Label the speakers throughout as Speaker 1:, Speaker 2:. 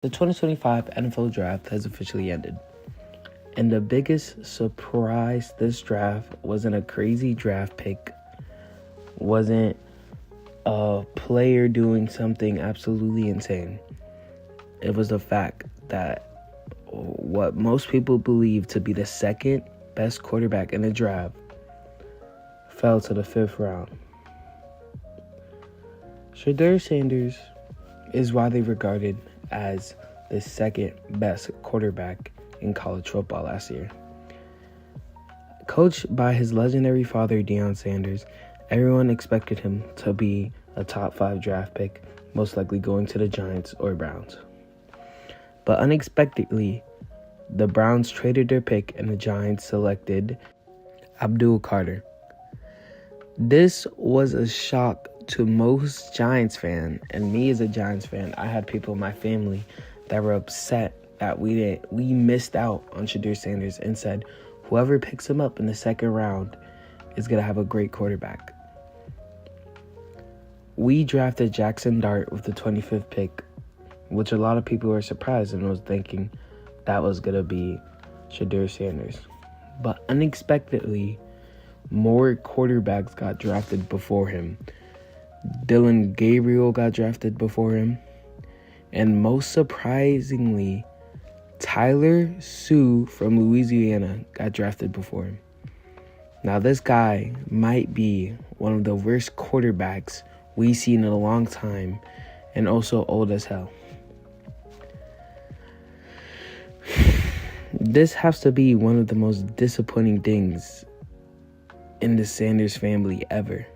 Speaker 1: The 2025 NFL Draft has officially ended. And the biggest surprise this draft wasn't a crazy draft pick, wasn't a player doing something absolutely insane. It was the fact that what most people believe to be the second best quarterback in the draft fell to the 5th round. Shedeur Sanders is widely regarded as the second best quarterback in college football last year. Coached by his legendary father, Deion Sanders, everyone expected him to be a top 5 draft pick, most likely going to the Giants or Browns. But unexpectedly, the Browns traded their pick and the Giants selected Abdul Carter. This was a shock to most Giants fans, and me as a Giants fan, I had people in my family that were upset that we missed out on Shedeur Sanders and said whoever picks him up in the 2nd round is going to have a great quarterback. We drafted Jackson Dart with the 25th pick, which a lot of people were surprised and was thinking that was going to be Shedeur Sanders. But unexpectedly, more quarterbacks got drafted before him. Dylan Gabriel got drafted before him. And most surprisingly, Tyler Sue from Louisiana got drafted before him. Now, this guy might be one of the worst quarterbacks we've seen in a long time and also old as hell. This has to be one of the most disappointing things in the Sanders family ever.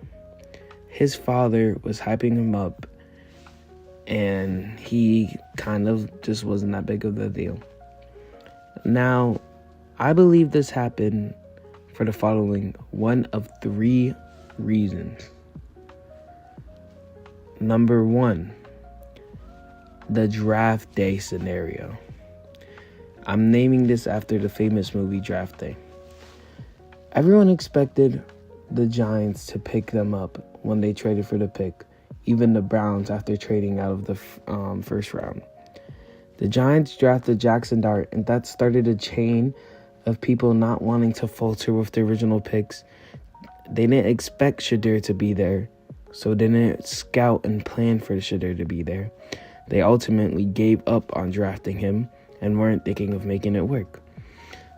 Speaker 1: His father was hyping him up, and he kind of just wasn't that big of a deal. Now, I believe this happened for the following one of 3 reasons. Number 1, the draft day scenario. I'm naming this after the famous movie Draft Day. Everyone expected the Giants to pick them up when they traded for the pick, even the Browns after trading out of the 1st round. The Giants drafted Jackson Dart, and that started a chain of people not wanting to falter with the original picks. They didn't expect Shedeur to be there, so they didn't scout and plan for Shedeur to be there. They ultimately gave up on drafting him and weren't thinking of making it work.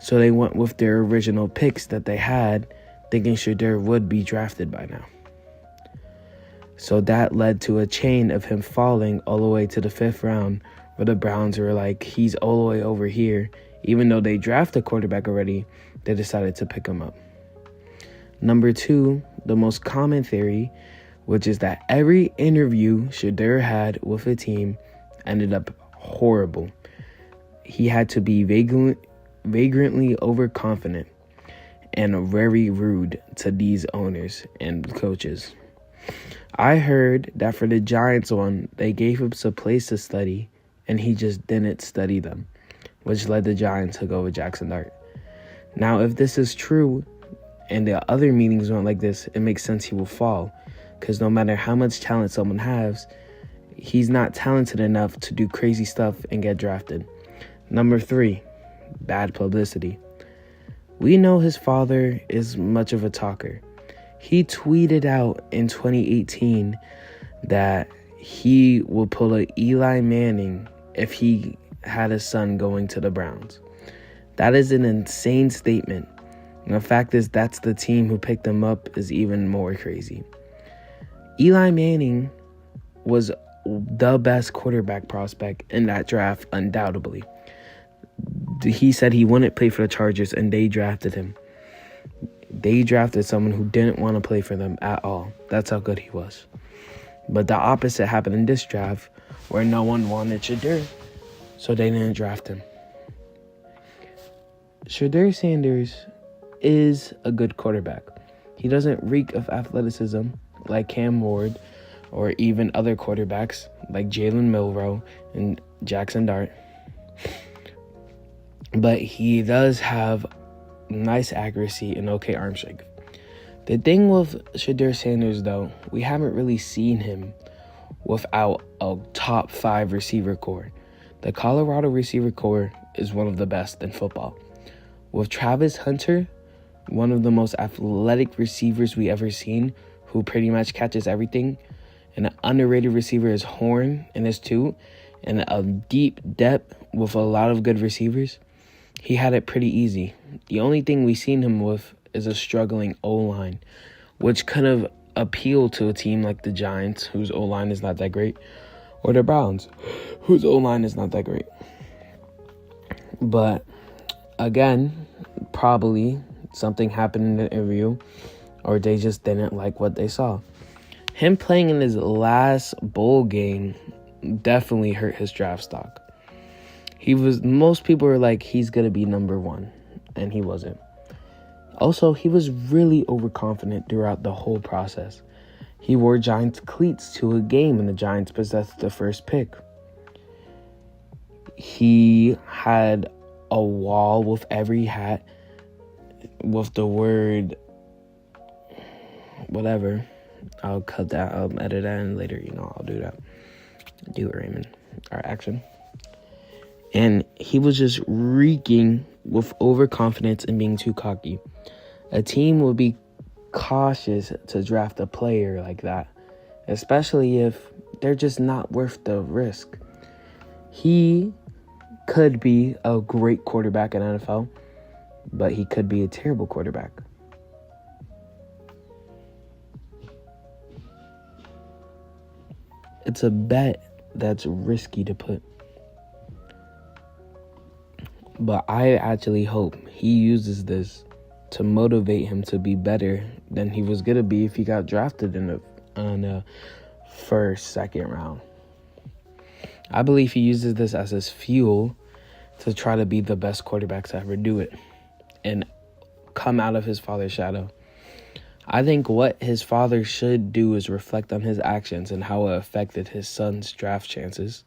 Speaker 1: So they went with their original picks that they had, thinking Shedeur would be drafted by now. So that led to a chain of him falling all the way to the 5th round, where the Browns were like, he's all the way over here. Even though they drafted a quarterback already, they decided to pick him up. Number 2, the most common theory, which is that every interview Shedeur had with a team ended up horrible. He had to be vagrantly overconfident and very rude to these owners and coaches. I heard that for the Giants one, they gave him some place to study, and he just didn't study them, which led the Giants to go with Jackson Dart. Now, if this is true, and the other meetings went like this, it makes sense he will fall, because no matter how much talent someone has, he's not talented enough to do crazy stuff and get drafted. Number 3, bad publicity. We know his father is much of a talker. He tweeted out in 2018 that he would pull a Eli Manning if he had a son going to the Browns. That is an insane statement. And the fact is, that's the team who picked him up is even more crazy. Eli Manning was the best quarterback prospect in that draft, undoubtedly. He said he wouldn't play for the Chargers, and they drafted him. They drafted someone who didn't want to play for them at all. That's how good he was. But the opposite happened in this draft, where no one wanted Shedeur, so they didn't draft him. Shedeur Sanders is a good quarterback. He doesn't reek of athleticism like Cam Ward or even other quarterbacks like Jalen Milroe and Jackson Dart. But he does have nice accuracy and okay arm strength. The thing with Shedeur Sanders, though, we haven't really seen him without a top 5 receiver core. The Colorado receiver core is one of the best in football. With Travis Hunter, one of the most athletic receivers we ever seen, who pretty much catches everything, and an underrated receiver is Horn in this too, and a deep depth with a lot of good receivers, he had it pretty easy. The only thing we seen him with is a struggling O-line, which could have appealed to a team like the Giants, whose O-line is not that great, or the Browns, whose O-line is not that great. But again, probably something happened in the interview, or they just didn't like what they saw. Him playing in his last bowl game definitely hurt his draft stock. Most people were like, he's going to be number 1, and he wasn't. Also, he was really overconfident throughout the whole process. He wore Giants cleats to a game, and the Giants possessed the first pick. He had a wall with every hat with the word whatever. I'll cut that. I'll edit that in later. I'll do that. Do it, Raymond. Our action. And he was just reeking with overconfidence and being too cocky. A team would be cautious to draft a player like that, especially if they're just not worth the risk. He could be a great quarterback in NFL, but he could be a terrible quarterback. It's a bet that's risky to put. But I actually hope he uses this to motivate him to be better than he was going to be if he got drafted in the first, second round. I believe he uses this as his fuel to try to be the best quarterback to ever do it and come out of his father's shadow. I think what his father should do is reflect on his actions and how it affected his son's draft chances.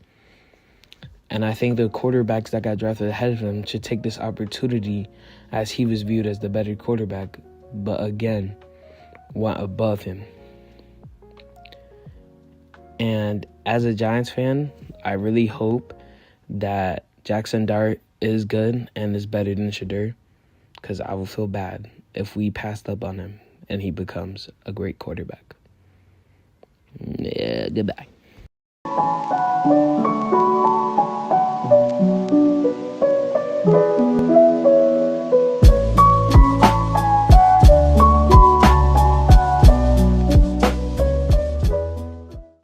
Speaker 1: And I think the quarterbacks that got drafted ahead of him should take this opportunity, as he was viewed as the better quarterback, but again, went above him. And as a Giants fan, I really hope that Jackson Dart is good and is better than Shedeur, because I will feel bad if we passed up on him and he becomes a great quarterback. Yeah, goodbye.